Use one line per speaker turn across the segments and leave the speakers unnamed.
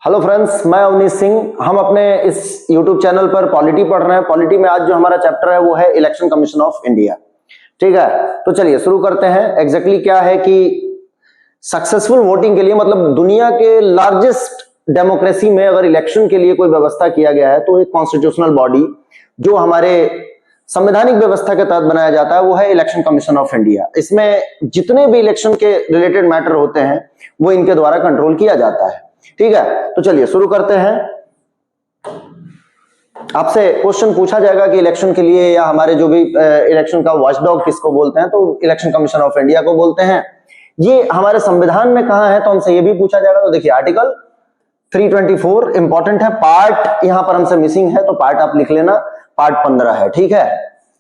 Hello friends, मैं अवनीश सिंह। हम अपने इस YouTube चैनल पर पॉलिटी पढ़ रहे हैं। पॉलिटी में आज जो हमारा चैप्टर है वो है इलेक्शन कमीशन ऑफ इंडिया। ठीक है, तो चलिए शुरू करते हैं। एग्जैक्टली क्या है कि सक्सेसफुल वोटिंग के लिए, मतलब दुनिया के लार्जेस्ट डेमोक्रेसी में अगर इलेक्शन के लिए कोई व्यवस्था किया गया है तो एक कॉन्स्टिट्यूशनल बॉडी जो हमारे संवैधानिक व्यवस्था के तहत बनाया जाता है वो है इलेक्शन कमीशन ऑफ इंडिया। इसमें जितने भी इलेक्शन के रिलेटेड मैटर होते हैं वो इनके द्वारा कंट्रोल किया जाता है। ठीक है, तो चलिए शुरू करते हैं। आपसे क्वेश्चन पूछा जाएगा कि इलेक्शन के लिए या हमारे जो भी इलेक्शन का वॉचडॉग किसको बोलते हैं, तो इलेक्शन कमीशन ऑफ इंडिया को बोलते हैं। ये हमारे संविधान में कहां है, तो हमसे ये भी पूछा जाएगा। तो देखिए आर्टिकल 324 इंपॉर्टेंट है। पार्ट यहां पर हमसे मिसिंग है, तो पार्ट आप लिख लेना, पार्ट 15 है। ठीक है,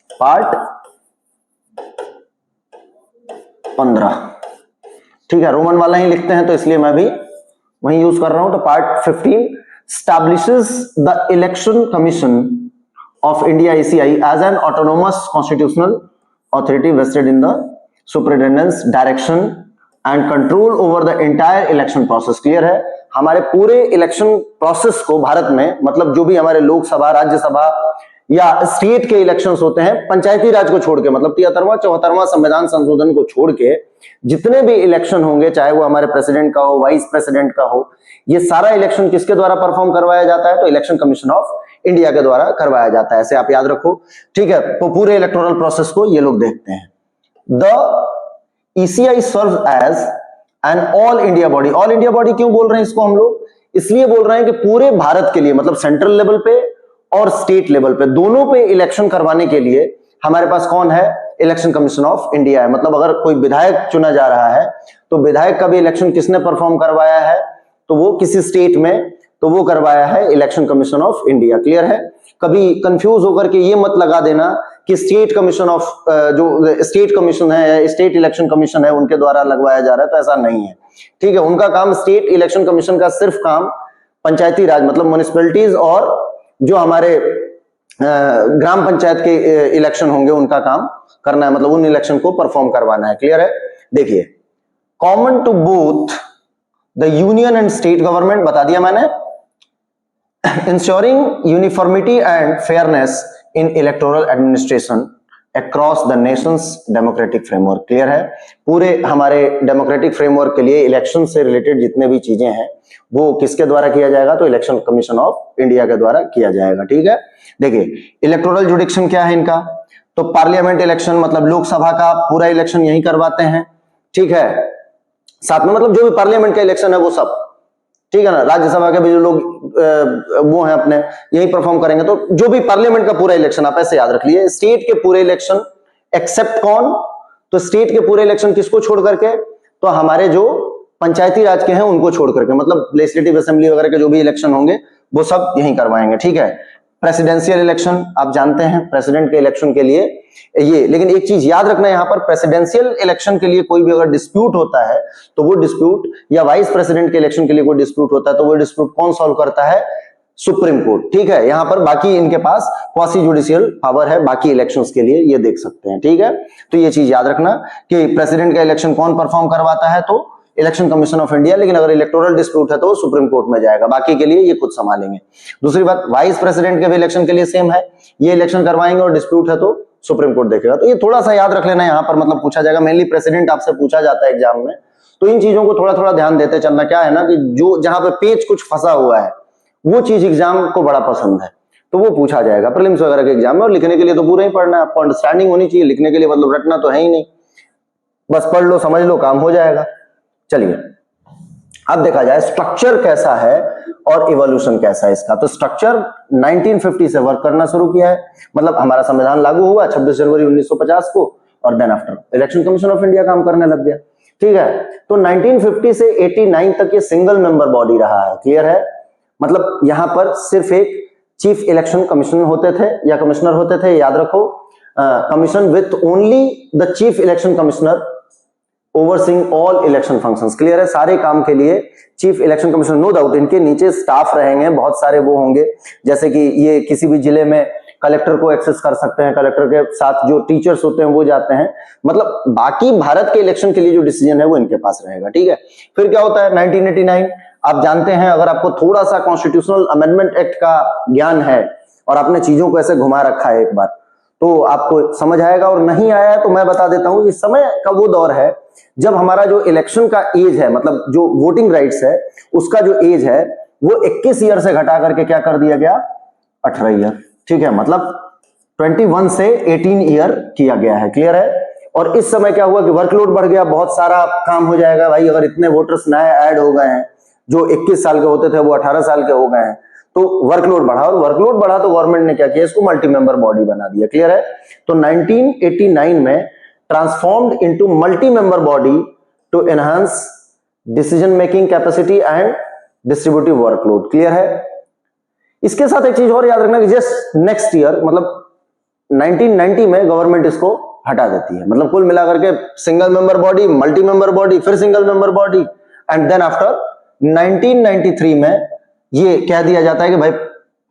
पार्ट 15। ठीक है, रोमन वाला ही लिखते हैं तो इसलिए मैं भी वही यूज कर रहा हूं। तो part 15 establishes the election commission of India ECI as an autonomous constitutional authority vested in the superintendence, direction and control over the entire election process। Clear है, हमारे पूरे इलेक्शन प्रोसेस को भारत में, मतलब जो भी हमारे लोकसभा, राज्यसभा या स्टेट के इलेक्शंस होते हैं, पंचायती राज को छोड़ के, मतलब 73वां 74वां संविधान संशोधन को छोड़ के जितने भी इलेक्शन होंगे, चाहे वो हमारे प्रेसिडेंट का हो, वाइस प्रेसिडेंट का हो, ये सारा इलेक्शन किसके द्वारा परफॉर्म करवाया जाता है, तो इलेक्शन कमीशन ऑफ इंडिया के द्वारा करवाया जाता है। ऐसे आप याद रखो। ठीक है, तो पूरे इलेक्टोरल प्रोसेस को ये लोग देखते हैं। The ECI serves as an all India body. All India body क्यों बोल रहे हैं इसको हम लोग? इसलिए बोल रहे हैं कि पूरे भारत के लिए, मतलब सेंट्रल लेवल पे और स्टेट लेवल पे, दोनों पे इलेक्शन करवाने के लिए हमारे पास कौन है? इलेक्शन कमीशन ऑफ इंडिया है। मतलब अगर कोई विधायक चुना जा रहा है तो विधायक का भी इलेक्शन किसने परफॉर्म करवाया है, तो वो किसी स्टेट में, तो वो करवाया है election commission of India. Clear है? कभी कंफ्यूज होकर के ये मत लगा देना कि स्टेट कमीशन ऑफ, जो स्टेट कमीशन है, स्टेट इलेक्शन कमीशन है, उनके द्वारा लगवाया जा रहा है, तो ऐसा नहीं है। ठीक है, उनका काम, स्टेट इलेक्शन कमीशन का सिर्फ काम पंचायती राज, मतलब म्युनिसिपैलिटीज और जो हमारे ग्राम पंचायत के इलेक्शन होंगे उनका काम करना है, मतलब उन इलेक्शन को परफॉर्म करवाना है। क्लियर है? देखिए, common to both the union and state government, बता दिया मैंने। Ensuring uniformity and fairness in electoral administration across the nation's democratic framework. Clear है? पूरे हमारे डेमोक्रेटिक फ्रेमवर्क के लिए इलेक्शन से रिलेटेड जितने भी चीजें हैं वो किसके द्वारा किया जाएगा, तो इलेक्शन कमीशन ऑफ इंडिया के द्वारा किया जाएगा। ठीक है, देखिए इलेक्टोरल जुडिक्शन क्या है इनका, तो पार्लियामेंट इलेक्शन, मतलब लोकसभा का पूरा इलेक्शन यही करवाते हैं। ठीक है, साथ में मतलब जो भी पार्लियामेंट का इलेक्शन है वो सब, ठीक है ना, राज्यसभा के भी जो लोग वो हैं अपने, यही परफॉर्म करेंगे। तो जो भी पार्लियामेंट का पूरा इलेक्शन, आप ऐसे याद रख लिए, स्टेट के पूरे इलेक्शन एक्सेप्ट कौन, तो स्टेट के पूरे इलेक्शन किसको छोड़ करके, तो हमारे जो पंचायती राज के हैं उनको छोड़ करके, मतलब लेजिस्लेटिव असेंबली वगैरह के जो भी इलेक्शन होंगे वो सब यही करवाएंगे। ठीक है, प्रेसिडेंशियल इलेक्शन आप जानते हैं, प्रेसिडेंट के इलेक्शन के लिए ये, लेकिन एक चीज याद रखना यहां पर, प्रेसिडेंशियल इलेक्शन के लिए कोई भी अगर डिस्प्यूट होता है तो वो डिस्प्यूट, या वाइस प्रेसिडेंट के इलेक्शन के लिए कोई डिस्प्यूट होता है तो वो डिस्प्यूट कौन सॉल्व करता है? Supreme court. ठीक है, यहां पर बाकी इनके पास क्वासी जुडिशियल पावर है बाकी इलेक्शंस के लिए, ये देख सकते हैं। ठीक है, तो ये चीज याद रखना कि प्रेसिडेंट का इलेक्शन कौन परफॉर्म करवाता है, तो इलेक्शन कमीशन ऑफ इंडिया, लेकिन अगर इलेक्टोरल डिस्प्यूट है तो सुप्रीम कोर्ट में जाएगा, बाकी के लिए ये खुद संभालेंगे। दूसरी बात, वाइस प्रेसिडेंट के भी इलेक्शन के लिए सेम है, ये इलेक्शन करवाएंगे और डिस्प्यूट है तो सुप्रीम कोर्ट देखेगा। तो ये थोड़ा सा याद रख लेना, यहां पर मतलब पूछा जाएगा, मेनली प्रेसिडेंट आपसे पूछा जाता है एग्जाम में, तो इन चीजों को थोड़ा थोड़ा ध्यान देते चलना। क्या है ना कि जो जहां पे पेज कुछ फंसा हुआ है वो चीज एग्जाम को बड़ा पसंद है, तो वो पूछा जाएगा प्रीलिम्स वगैरह के एग्जाम में। और लिखने के लिए तो पूरा ही पढ़ना है, आपको अंडरस्टैंडिंग होनी चाहिए, लिखने के लिए मतलब रटना तो है ही नहीं, बस पढ़ लो, समझ लो, काम हो जाएगा। चलिए अब देखा जाए स्ट्रक्चर कैसा है और इवोल्यूशन कैसा है इसका। तो स्ट्रक्चर 1950 से वर्क करना शुरू किया है, मतलब हमारा संविधान लागू हुआ 26 जनवरी 1950 को, और then after election commission of India काम करने लग गया। ठीक है, तो 1950 से 89 तक ये सिंगल मेंबर बॉडी रहा है। क्लियर है? मतलब यहां पर सिर्फ एक चीफ इलेक्शन कमीशन होते थे या कमिश्नर होते थे, याद रखो, commission with only the chief election commissioner overseeing all election functions. Clear है? सारे काम के लिए chief election commissioner, no doubt इनके नीचे स्टाफ रहेंगे, बहुत सारे वो होंगे, जैसे कि ये किसी भी जिले में कलेक्टर को एक्सेस कर सकते हैं, कलेक्टर के साथ जो टीचर्स होते हैं वो जाते हैं, मतलब बाकी भारत के इलेक्शन के लिए जो डिसीजन है वो इनके पास रहेगा, ठीक है। फिर क्या होता है 1989, आप जानते हैं, अगर आपको थोड़ा सा कॉन्स्टिट्यूशनल अमेंडमेंट एक्ट का ज्ञान है और आपने चीजों को ऐसे घुमा रखा है एक बार, तो आपको समझ आएगा, और नहीं आया है तो मैं बता देता हूं। इस समय का वो दौर है जब हमारा जो इलेक्शन का एज है, मतलब जो वोटिंग राइट्स है उसका जो एज है वो 21 ईयर से घटा करके क्या कर दिया गया, 18 ईयर, ठीक है। मतलब 21 से 18 ईयर किया गया है, क्लियर है। और इस समय क्या हुआ कि वर्कलोड बढ़ गया, बहुत सारा काम हो जाएगा भाई, अगर इतने वोटर्स नए ऐड हो गए हैं, जो 21 साल के होते थे वो 18 साल के हो गए हैं, तो वर्कलोड बढ़ा, और वर्कलोड बढ़ा तो गवर्नमेंट ने क्या किया, इसको मल्टी मेंबर बॉडी बना दिया, क्लियर है। तो 1989 में transformed into multi member body to enhance decision making capacity and distributive workload, clear है। इसके साथ एक चीज और याद रखना कि जस्ट नेक्स्ट ईयर, मतलब 1990 में गवर्नमेंट इसको हटा देती है, मतलब कुल मिलाकर के single member body, multi member body, फिर single member body, and then after 1993 में ये कह दिया जाता है कि भाई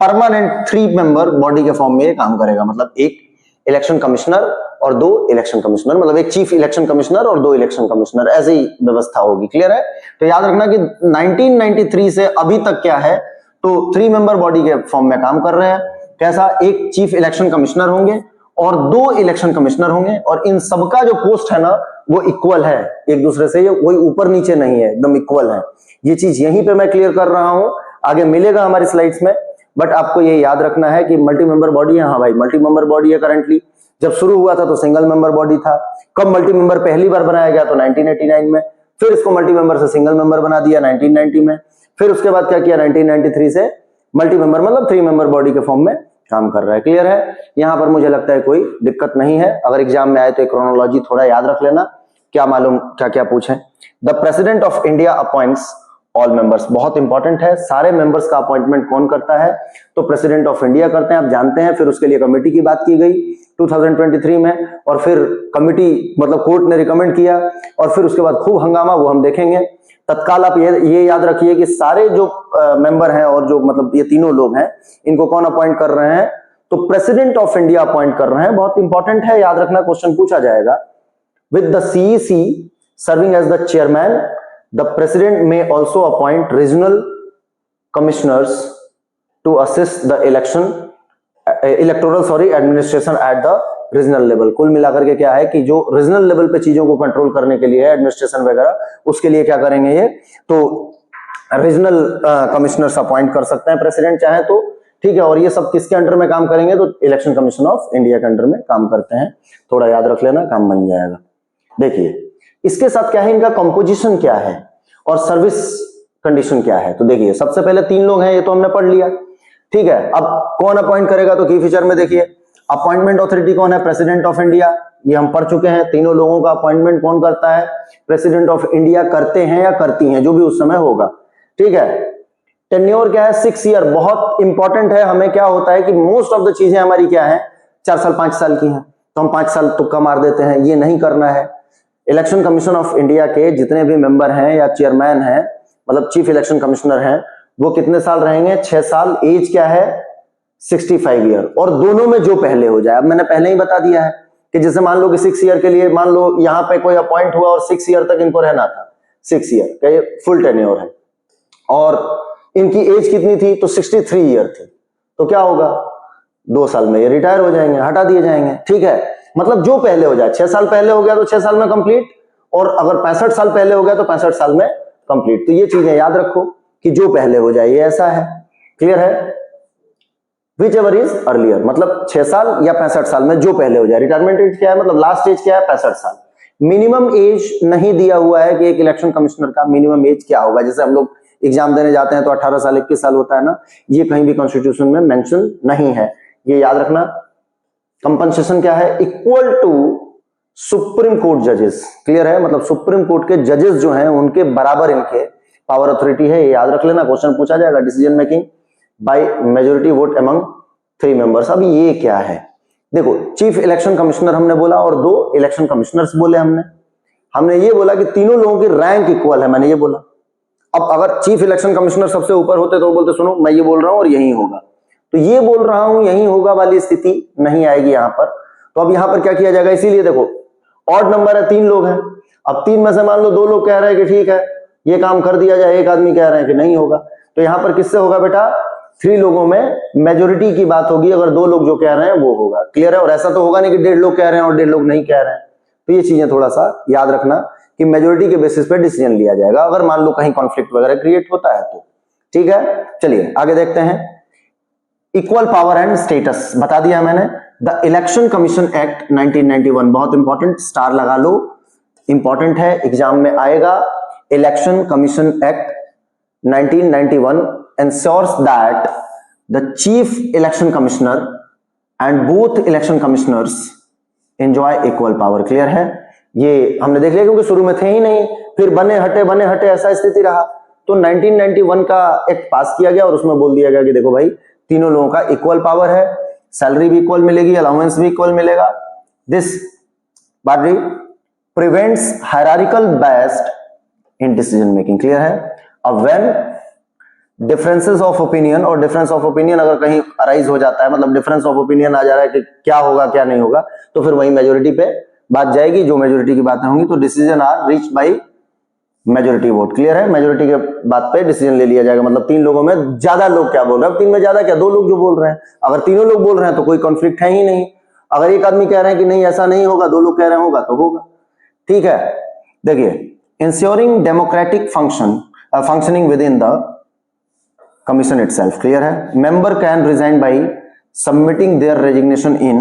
परमानेंट 3 मेंबर बॉडी के फॉर्म में ये काम करेगा, मतलब एक इलेक्शन कमिश्नर और 2 इलेक्शन कमिश्नर, मतलब एक चीफ इलेक्शन कमिश्नर और 2 इलेक्शन कमिश्नर, ऐसे ही व्यवस्था होगी, क्लियर है। तो याद रखना कि 1993 से अभी तक क्या है, तो 3 मेंबर बॉडी के फॉर्म में काम कर रहे हैं। कैसा, एक चीफ इलेक्शन कमिश्नर होंगे और 2 इलेक्शन कमिश्नर होंगे, और इन सबका जो पोस्ट है ना वो इक्वल है एक दूसरे से, ये कोई ऊपर नीचे नहीं है, एकदम इक्वल है। ये चीज यहीं पे मैं क्लियर कर रहा हूं, आगे मिलेगा हमारी स्लाइड्स में, बट आपको ये याद रखना है कि मल्टी मेंबर बॉडी है, हाँ भाई मल्टी मेंबर बॉडी है करंटली। जब शुरू हुआ था तो सिंगल मेंबर बॉडी था। कब मल्टी मेंबर पहली बार बनाया गया, तो 1989 में। फिर इसको मल्टी मेंबर से सिंगल मेंबर बना दिया 1990 में। फिर उसके बाद क्या किया, 1993 से मल्टी मेंबर, मतलब 3 मेंबर बॉडी के फॉर्म में काम कर रहा है, क्लियर है। यहां पर मुझे लगता है कोई दिक्कत नहीं है। अगर एग्जाम में आए तो क्रोनोलॉजी थोड़ा याद रख लेना, क्या मालूम क्या क्या पूछे। The president of India appoints all members, बहुत इंपॉर्टेंट है। सारे मेंबर्स का अपॉइंटमेंट कौन करता है, तो प्रेसिडेंट ऑफ इंडिया करते हैं, आप जानते हैं। फिर उसके लिए कमेटी की बात की गई 2023 में, और फिर कमेटी मतलब कोर्ट ने रिकमेंड किया, और फिर उसके बाद खूब हंगामा, वो हम देखेंगे। तत्काल आप ये याद रखिए कि सारे जो मेंबर हैं और जो मतलब ये तीनों लोग हैं, इनको कौन अपॉइंट कर रहे हैं, तो प्रेसिडेंट ऑफ इंडिया अपॉइंट कर रहे हैं। बहुत इंपॉर्टेंट है, याद रखना, क्वेश्चन पूछा जाएगा। With the CEC serving as the chairman, the president may also appoint regional commissioners to assist the electoral administration at the regional level. कुल मिलाकर के क्या है कि जो रीजनल लेवल पे चीजों को कंट्रोल करने के लिए एडमिनिस्ट्रेशन वगैरह, उसके लिए क्या करेंगे ये, तो रीजनल कमिश्नर्स अपॉइंट कर सकते हैं प्रेसिडेंट चाहे तो, ठीक है। और ये सब किसके अंडर में काम करेंगे, तो इलेक्शन कमीशन ऑफ इंडिया के अंडर में काम करते हैं। थोड़ा याद रख लेना, काम बन जाएगा। देखिए इसके साथ क्या है, इनका कंपोजिशन क्या है और सर्विस कंडीशन क्या है। तो देखिए सबसे पहले 3 लोग हैं, ये तो हमने पढ़ लिया, ठीक है। अब कौन अपॉइंट करेगा, तो की फीचर में देखिए अपॉइंटमेंट ऑथोरिटी कौन है, प्रेसिडेंट ऑफ इंडिया, ये हम पढ़ चुके हैं। तीनों लोगों का अपॉइंटमेंट कौन करता है, प्रेसिडेंट ऑफ इंडिया करते हैं या करती हैं, जो भी उस समय होगा, ठीक है। टेन्योर क्या है, 6 ईयर, बहुत इंपॉर्टेंट है। हमें क्या होता है कि मोस्ट ऑफ द चीजें हमारी क्या है, 4 साल 5 साल की हैं, तो हम 5 साल तुक्का मार देते हैं, ये नहीं करना है। इलेक्शन कमीशन ऑफ इंडिया के जितने भी मेंबर हैं या चेयरमैन हैं, मतलब चीफ इलेक्शन कमिश्नर हैं, वो कितने साल रहेंगे, 6 साल। एज क्या है, 65 ईयर, और दोनों में जो पहले हो जाए। अब मैंने पहले ही बता दिया है कि जैसे मान लो कि 6 ईयर के लिए, मान लो यहाँ पे कोई अपॉइंट हुआ और 6 ईयर तक इनको रहना था, 6 ईयर का ये फुल टेन्योर है, और इनकी एज कितनी थी, तो 63 ईयर थी, तो क्या होगा, 2 साल में ये रिटायर हो जाएंगे, हटा दिए जाएंगे, ठीक है। मतलब जो पहले हो जाए, 6 साल पहले हो गया तो 6 साल में कंप्लीट, और अगर 65 साल पहले हो गया तो 65 साल में कंप्लीट। तो ये चीजें याद रखो कि जो पहले हो जाए, ये ऐसा है, क्लियर है। विच एवर इज अर्लियर, मतलब 6 साल या 65 साल में जो पहले हो जाए। रिटायरमेंट एज क्या है, मतलब लास्ट एज क्या है, 65 साल। मिनिमम एज नहीं दिया हुआ है कि एक इलेक्शन कमिश्नर का मिनिमम एज क्या होगा। जैसे हम लोग एग्जाम देने जाते हैं तो 18 साल 21 साल होता है ना, ये कहीं भी कॉन्स्टिट्यूशन में मेंशन नहीं है, ये याद रखना। कंपनसेशन क्या है, इक्वल टू सुप्रीम कोर्ट जजेस, क्लियर है। मतलब सुप्रीम कोर्ट के जजेस जो हैं उनके बराबर इनके पावर अथॉरिटी है, ये याद रख लेना, क्वेश्चन पूछा जाएगा। Decision making bye majority vote among 3 members. अब ये क्या है, देखो चीफ इलेक्शन कमिश्नर हमने बोला और 2 इलेक्शन कमिश्नर्स बोले हमने ये बोला कि तीनों लोगों की रैंक इक्वल है, मैंने ये बोला। अब अगर चीफ इलेक्शन कमिश्नर सबसे ऊपर होते तो बोलते सुनो मैं ये बोल रहा हूं और यही होगा, तो ये बोल रहा हूं यही होगा वाली स्थिति नहीं आएगी यहां पर। तो अब यहां पर क्या किया जाएगा, इसीलिए देखो ऑड नंबर है, 3 लोग हैं, अब 3 में से मान लो 2 लोग कह रहे हैं कि ठीक है ये काम कर दिया जाए, एक आदमी कह रहे हैं कि नहीं होगा, तो यहां पर किससे होगा बेटा, 3 लोगों में मेजोरिटी की बात होगी, अगर 2 लोग जो कह रहे हैं वो होगा। क्लियर है? और ऐसा तो होगा नहीं कि 1.5 लोग कह रहे हैं और 1.5 लोग नहीं कह रहे हैं। तो ये चीजें थोड़ा सा याद रखना कि मेजोरिटी के बेसिस पे डिसीजन लिया जाएगा अगर मान लो कहीं कॉन्फ्लिक्ट वगैरह क्रिएट होता है तो। ठीक है, चलिए आगे देखते हैं। इक्वल पावर एंड स्टेटस बता दिया मैंने। द इलेक्शन कमीशन एक्ट 1991, बहुत इंपॉर्टेंट, स्टार लगा लो, इंपॉर्टेंट है, एग्जाम में आएगा। Election commission act 1991 ensures that the chief election commissioner and both election commissioners enjoy equal power। Clear है? ये हमने देख लिया क्योंकि शुरू में थे ही नहीं, फिर बने हटे ऐसा स्थिति रहा, तो 1991 का एक्ट पास किया गया और उसमें बोल दिया गया कि देखो भाई तीनों लोगों का इक्वल पावर है, सैलरी भी इक्वल मिलेगी, अलाउंस भी इक्वल मिलेगा। This body prevents hierarchical bias in decision making. Clear है? अब व्हेन डिफरेंसेस ऑफ ओपिनियन, और डिफरेंस ऑफ ओपिनियन अगर कहीं अराइज हो जाता है, मतलब डिफरेंस ऑफ ओपिनियन आ जा रहा है कि क्या होगा क्या नहीं होगा, तो फिर वही मेजोरिटी पे बात जाएगी, जो मेजोरिटी की बातें होंगी, तो decision are reach by majority vote. Clear है? मेजोरिटी के बात पे डिसीजन ले लिया जाएगा, मतलब 3 लोगों में ज्यादा लोग क्या बोल रहे हैं, 3 में ज्यादा क्या, 2 लोग जो बोल रहे हैं, अगर तीनों लोग बोल रहे हैं तो कोई कॉन्फ्लिक्ट है ही नहीं। अगर एक आदमी कह रहे हैं कि नहीं ऐसा नहीं होगा, 2 लोग कह रहे हैं होगा तो होगा। ठीक है, देखिए, ensuring democratic functioning within the commission itself. Clear है? Member can resign by submitting their resignation in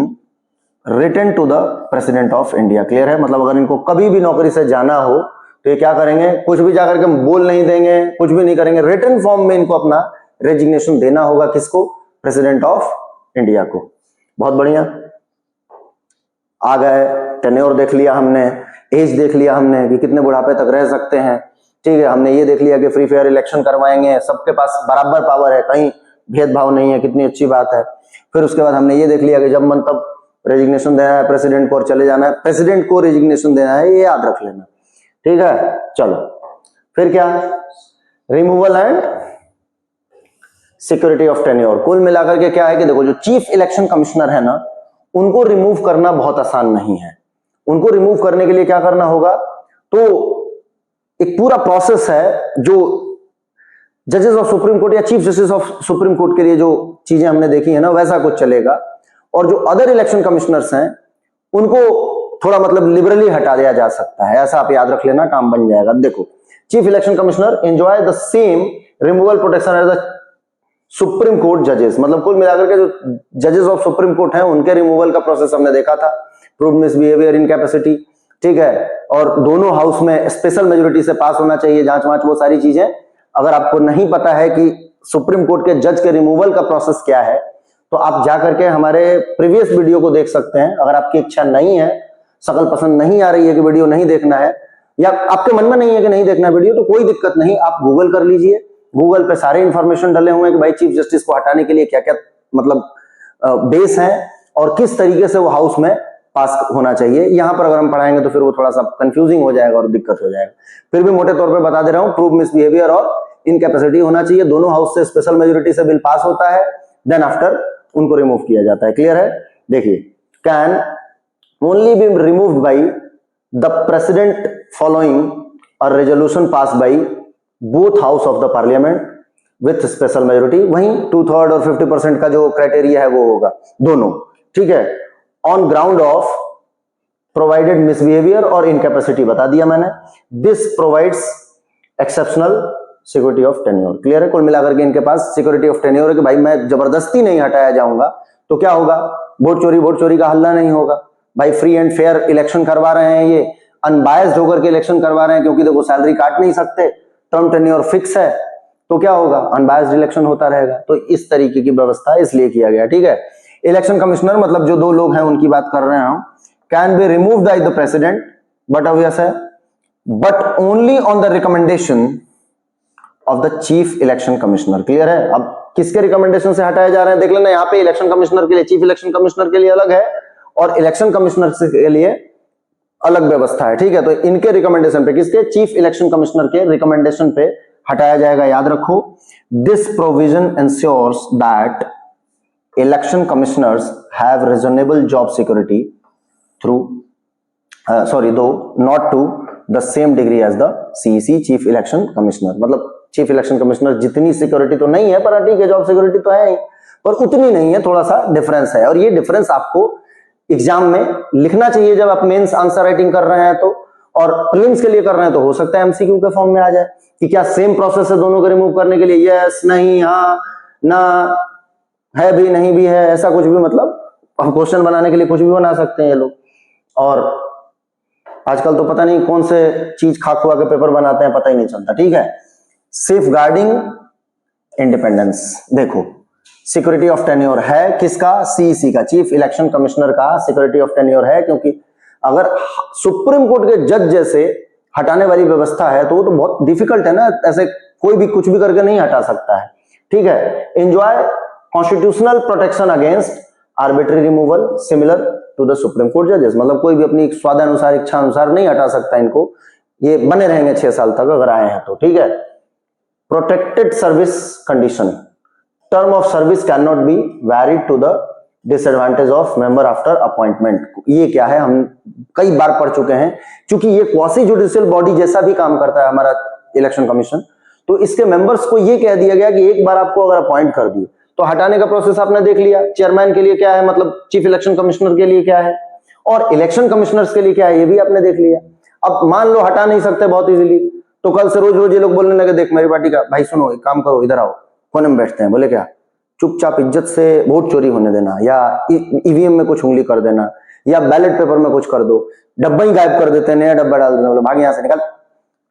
written to the president of India. Clear है? मतलब अगर इनको कभी भी नौकरी से जाना हो तो ये क्या करेंगे, कुछ भी जाकर के बोल नहीं देंगे, कुछ भी नहीं करेंगे, रिटन फॉर्म में इनको अपना रेजिग्नेशन देना होगा। किसको? प्रेसिडेंट ऑफ इंडिया को। बहुत बढ़िया, आ गए, टेन्योर देख लिया हमने, एज देख लिया हमने कि कितने बुढ़ापे तक रह सकते हैं। ठीक है, हमने ये देख लिया कि फ्री फेयर इलेक्शन करवाएंगे, सबके पास बराबर पावर है, कहीं भेदभाव नहीं है, कितनी अच्छी बात है। फिर उसके बाद हमने ये देख लिया कि जब मन तब रेजिग्नेशन देना है प्रेसिडेंट को और चले जाना है, प्रेसिडेंट को रेजिग्नेशन देना है, ये याद रख लेना। ठीक है, चलो फिर क्या, removal and security of tenure. कुल मिलाकर के क्या है कि देखो जो चीफ इलेक्शन कमिश्नर है ना, उनको रिमूव करना बहुत आसान नहीं है। उनको रिमूव करने के लिए क्या करना होगा, तो एक पूरा प्रोसेस है जो जजेस ऑफ सुप्रीम कोर्ट या chief justice of supreme court के लिए जो चीजें हमने देखी है ना, वैसा कुछ चलेगा। और जो अदर इलेक्शन कमिश्नर्स हैं उनको थोड़ा मतलब लिबरली हटा दिया जा सकता है, ऐसा आप याद रख लेना, काम बन जाएगा। देखो, chief election commissioner enjoy the same removal protection as the supreme court जजेस। मतलब कुल मिलाकर के जो जजेस ऑफ सुप्रीम कोर्ट हैं उनके रिमूवल का प्रोसेस हमने देखा था, प्रूव्ड मिसबिहेवियर, इनकैपेसिटी। ठीक है, और दोनों हाउस में स्पेशल मेजोरिटी से पास होना चाहिए, जांच वांच, वो सारी चीजें। अगर आपको नहीं पता है कि सुप्रीम कोर्ट के जज के रिमूवल का प्रोसेस क्या है, तो आप जाकर के हमारे प्रीवियस वीडियो को देख सकते हैं। अगर आपकी इच्छा नहीं है, शकल पसंद नहीं आ रही है कि वीडियो नहीं देखना है, या आपके मन में नहीं है कि नहीं देखना वीडियो, तो कोई दिक्कत नहीं, आप गूगल कर लीजिए। गूगल पे सारे इंफॉर्मेशन डले हुए हैं कि भाई चीफ जस्टिस को हटाने के लिए क्या क्या मतलब बेस है और किस तरीके से वो हाउस में पास होना चाहिए। यहां पर अगर हम पढ़ाएंगे तो फिर वो थोड़ा सा कंफ्यूजिंग हो जाएगा और दिक्कत हो जाएगा। फिर भी मोटे तौर पे बता दे रहा हूं, प्रूव मिसबिहेवियर और इनकैपेसिटी होना चाहिए, दोनों हाउस से स्पेशल मेजोरिटी से बिल पास होता है, देन आफ्टर उनको रिमूव किया जाता है। क्लियर है? देखिए, can only B removed by the president following a resolution pass by both house of the parliament with special majority. वहीं 2/3 और 50% का जो क्राइटेरिया है वो होगा दोनों। ठीक है, on ground of provided misbehaviour और इनकैपेसिटी बता दिया मैंने। This provides exceptional security of tenure. Clear है? कुल मिलाकर के इनके पास सिक्योरिटी ऑफ टेन्योर है कि भाई मैं जबरदस्ती नहीं हटाया जाऊंगा तो क्या होगा, वोट चोरी का हल्ला नहीं होगा। भाई फ्री एंड फेयर इलेक्शन करवा रहे हैं, ये अनबायस्ड होकर के इलेक्शन करवा रहे हैं, क्योंकि देखो सैलरी काट नहीं सकते, टर्म टेन्योर फिक्स है, तो क्या होगा, अनबायस्ड इलेक्शन होता रहेगा। तो इस तरीके की व्यवस्था इसलिए किया गया। ठीक है, इलेक्शन कमिश्नर मतलब जो 2 लोग हैं उनकी बात कर रहे हैं हम, can be removed by the president, but obvious है, but only on the recommendation of the chief election commissioner. Clear है? अब किसके रिकमेंडेशन से हटाए जा रहे हैं देख लेना, यहाँ पे इलेक्शन कमिश्नर के लिए, चीफ इलेक्शन कमिश्नर के लिए अलग है और इलेक्शन कमिश्नर के लिए अलग व्यवस्था है। ठीक है, तो इनके रिकमेंडेशन पे, किसके, चीफ इलेक्शन कमिश्नर के रिकमेंडेशन पे हटाया जाएगा, याद रखो। This provision ensures that election commissioners have reasonable job security through though not to the same degree as the CEC chief election commissioner. मतलब चीफ इलेक्शन कमिश्नर जितनी सिक्योरिटी तो नहीं है, पर ठीक है जॉब सिक्योरिटी तो है ही, पर उतनी नहीं है, थोड़ा सा डिफरेंस है। और ये डिफरेंस आपको एग्जाम में लिखना चाहिए जब आप मेंस आंसर राइटिंग कर रहे हैं तो, और प्रीलिम्स के लिए कर रहे हैं तो हो सकता है एमसीक्यू के फॉर्म में आ जाए कि क्या सेम प्रोसेस है दोनों को रिमूव करने के लिए, यस नहीं हाँ ना, है भी नहीं भी है, ऐसा कुछ भी, मतलब हम क्वेश्चन बनाने के लिए कुछ भी बना सकते हैं ये लोग। और आजकल तो पता नहीं कौन से चीज खा खुआ के पेपर बनाते हैं, पता ही नहीं चलता। ठीक है, सेफ गार्डिंग इंडिपेंडेंस, देखो सिक्योरिटी ऑफ टेन्योर है किसका, सीईसी का, चीफ इलेक्शन कमिश्नर का सिक्योरिटी ऑफ टेन्योर है, क्योंकि अगर सुप्रीम कोर्ट के जज जैसे हटाने वाली व्यवस्था है तो वो तो बहुत डिफिकल्ट है ना, ऐसे कोई भी कुछ भी करके नहीं हटा सकता है। ठीक है, enjoy constitutional protection against arbitrary removal similar to the supreme court जजेस, मतलब कोई भी अपनी स्वादानुसार इच्छा अनुसार नहीं हटा सकता इनको, ये बने रहेंगे 6 साल तक अगर आए हैं तो। ठीक है, protected service condition, term of service can not be varied to the disadvantage of member after appointment. ये क्या है, हम कई बार पढ़ चुके हैं, क्योंकि ये क्वासी जुडिशियल बॉडी जैसा भी काम करता है हमारा इलेक्शन कमीशन, तो इसके मेंबर्स को ये कह दिया गया कि एक बार आपको अगर अपॉइंट कर दिए तो हटाने का प्रोसेस आपने देख लिया, चेयरमैन के लिए क्या है, मतलब चीफ इलेक्शन कमिश्नर के लिए क्या है, और इलेक्शन कमिश्नर्स के लिए क्या है, ये भी आपने देख लिया। अब मान लो हटा नहीं सकते बहुत इजीली, तो कल से रोज रोज ये लोग बोलने लगे, देख मेरी पार्टी का भाई सुनो एक काम करो, इधर आओ, कोने में बैठते हैं, बोले क्या चुपचाप इज्जत से वोट चोरी होने देना, या ईवीएम में कुछ उंगली कर देना, या बैलेट पेपर में कुछ कर दो, डब्बा ही गायब कर देते हैं, नया डब्बा डाल देते हैं, बोले भाग यहाँ से निकल,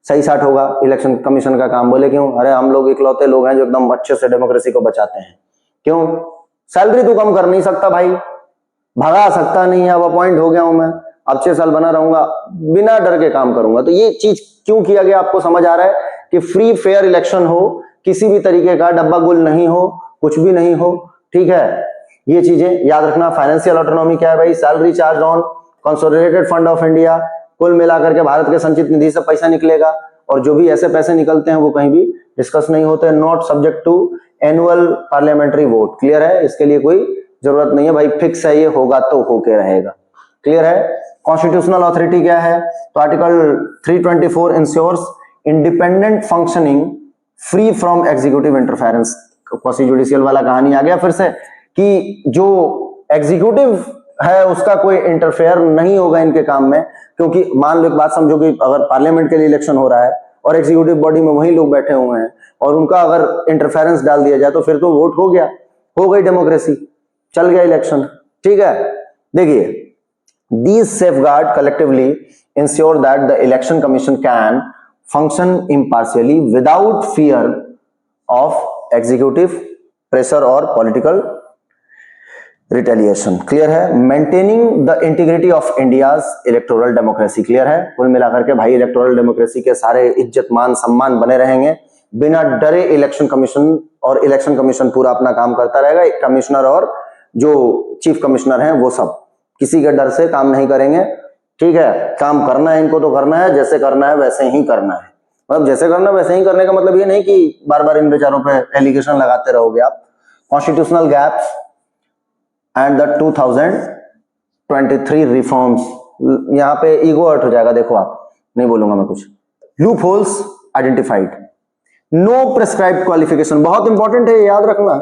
सही साठ होगा इलेक्शन कमीशन का काम। बोले क्यों, अरे हम लोग इकलौते लोग हैं जो एकदम अच्छे से डेमोक्रेसी को बचाते हैं। क्यों, सैलरी तो कम कर नहीं सकता भाई, भगा सकता नहीं है, अब अपॉइंट हो गया हूं मैं, अब 6 साल बना रहूंगा, बिना डर के काम करूंगा। तो ये चीज क्यों किया गया, आपको समझ आ रहा है कि फ्री फेयर इलेक्शन हो, किसी भी तरीके का डब्बा गुल नहीं हो, कुछ भी नहीं हो। ठीक है, ये चीजें याद रखना। फाइनेंशियल ऑटोनॉमी क्या है भाई, salary charge on consolidated fund of India, कुल मिलाकर के भारत के संचित निधि से पैसा निकलेगा, और जो भी ऐसे पैसे निकलते हैं वो कहीं भी डिस्कस नहीं होते, not subject to annual parliamentary vote. Clear है, इसके लिए कोई जरूरत नहीं है भाई, फिक्स है, ये होगा तो होके रहेगा। क्लियर है। कॉन्स्टिट्यूशनल अथॉरिटी क्या है, तो article 324 ensures independent functioning free from executive interference. Quasi judicial वाला कहानी आ गया फिर से, कि जो एग्जीक्यूटिव है उसका कोई इंटरफेयर नहीं होगा इनके काम में, क्योंकि मान लो एक बात समझो कि अगर पार्लियामेंट के लिए इलेक्शन हो रहा है और एग्जीक्यूटिव बॉडी में वही लोग बैठे हुए हैं और उनका अगर इंटरफेरेंस डाल दिया जाए तो फिर तो वोट हो गया, हो गई डेमोक्रेसी, चल गया इलेक्शन। ठीक है, देखिए these safeguard collectively ensure that the election commission can function impartially without fear of executive pressure or political retaliation। Clear है। Maintaining the integrity of India's electoral democracy. Clear है। कुल मिलाकर के भाई इलेक्टोरल डेमोक्रेसी के सारे इज्जत मान सम्मान बने रहेंगे बिना डरे इलेक्शन कमीशन, और इलेक्शन कमीशन पूरा अपना काम करता रहेगा। कमिश्नर और जो चीफ कमिश्नर हैं वो सब किसी के डर से काम नहीं करेंगे। ठीक है, काम करना है इनको तो करना है, जैसे करना है वैसे ही करना है। मतलब जैसे करना है वैसे ही करने का मतलब ये नहीं कि बार बार इन बेचारों पे एलिगेशन लगाते रहोगे आप। Constitutional gaps and the 2023 reforms, यहाँ पे ईगो हर्ट हो जाएगा, देखो आप नहीं बोलूंगा मैं कुछ। Loopholes identified, no prescribed qualification, बहुत इंपॉर्टेंट है, याद रखना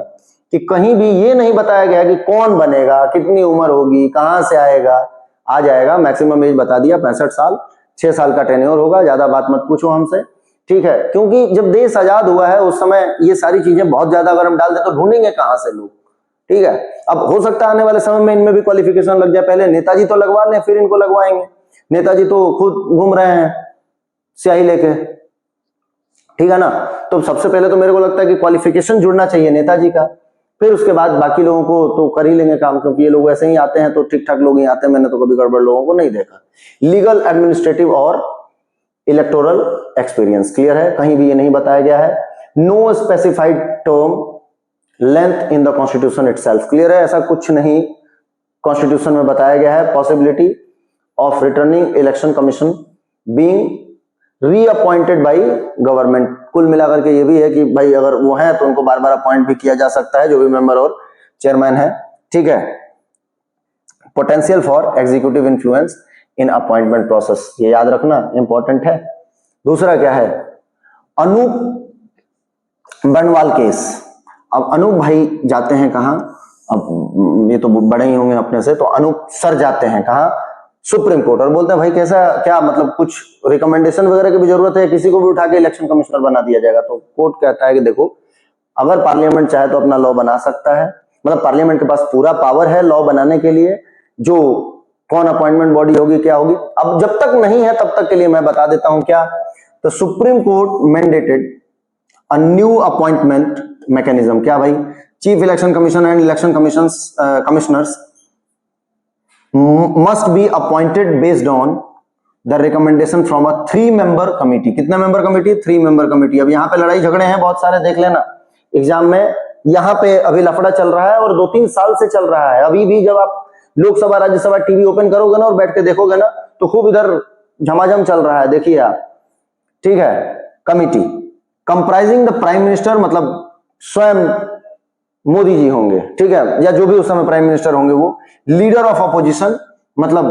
कि कहीं भी ये नहीं बताया गया कि कौन बनेगा, कितनी उम्र होगी, कहां से आएगा। आ जाएगा, मैक्सिमम एज बता दिया 65 साल, 6 साल का टेन्योर होगा, ज्यादा बात मत पूछो हमसे। ठीक है, क्योंकि जब देश आजाद हुआ है उस समय ये सारी चीजें बहुत ज्यादा अगर हम डाल दे तो ढूंढेंगे कहां से लोग। ठीक है, अब हो सकता है आने वाले समय में इनमें भी क्वालिफिकेशन लग जाए, पहले नेताजी तो लगवा लें फिर इनको लगवाएंगे। नेताजी तो खुद घूम रहे हैं स्याही लेके, ठीक है ना। तो सबसे पहले तो मेरे को लगता है कि क्वालिफिकेशन जुड़ना चाहिए नेताजी का, फिर उसके बाद बाकी लोगों को तो कर ही लेंगे काम, क्योंकि ये लोग ऐसे ही आते हैं तो ठीक ठाक लोग ही आते हैं, मैंने तो कभी गड़बड़ लोगों को नहीं देखा। लीगल, एडमिनिस्ट्रेटिव और इलेक्टोरल एक्सपीरियंस। क्लियर है, कहीं भी ये नहीं बताया गया है। No specified term length in the constitution itself. Clear है, ऐसा कुछ नहीं कॉन्स्टिट्यूशन में बताया गया है। Possibility of returning election commission being reappointed by government. कुल मिलाकर के ये भी है कि भाई अगर वो है तो उनको बार बार अपॉइंट भी किया जा सकता है, जो भी मेंबर और चेयरमैन है, ठीक है। Potential for executive influence in appointment process, ये याद रखना इंपॉर्टेंट है। दूसरा क्या है, अनूप बनवाल केस। अब अनूप भाई जाते हैं कहां, अब ये तो बड़े ही होंगे अपने से, तो अनूप सर जाते हैं कहां, सुप्रीम कोर्ट, और बोलते हैं भाई कैसा क्या, मतलब कुछ रिकमेंडेशन वगैरह की भी जरूरत है, किसी को भी उठा के इलेक्शन कमिश्नर बना दिया जाएगा। तो कोर्ट कहता है कि देखो, अगर पार्लियामेंट चाहे तो अपना लॉ बना सकता है, मतलब पार्लियामेंट के पास पूरा पावर है लॉ बनाने के लिए, जो कौन अपॉइंटमेंट बॉडी होगी क्या होगी। अब जब तक नहीं है तब तक के लिए मैं बता देता हूं क्या, तो supreme court mandated a new appointment mechanism. क्या भाई, chief election commission and election commissioners must be appointed based on the recommendation from a 3-member committee। कितना मेंबर कमेटी? 3-member committee. अब यहाँ पे लड़ाई झगड़े हैं बहुत सारे, देख लेना एग्जाम में, यहाँ पे अभी लफड़ा चल रहा है और 2-3 साल से चल रहा है। अभी भी जब आप लोकसभा राज्यसभा टीवी ओपन करोगे ना और बैठ के देखोगे ना, तो खूब इधर झमाझम चल रहा है, देखिए आप, ठीक है। Committee comprising the prime minister, मतलब स्वयं मोदी जी होंगे, ठीक है, या जो भी उस समय प्राइम मिनिस्टर होंगे वो, लीडर ऑफ अपोजिशन, मतलब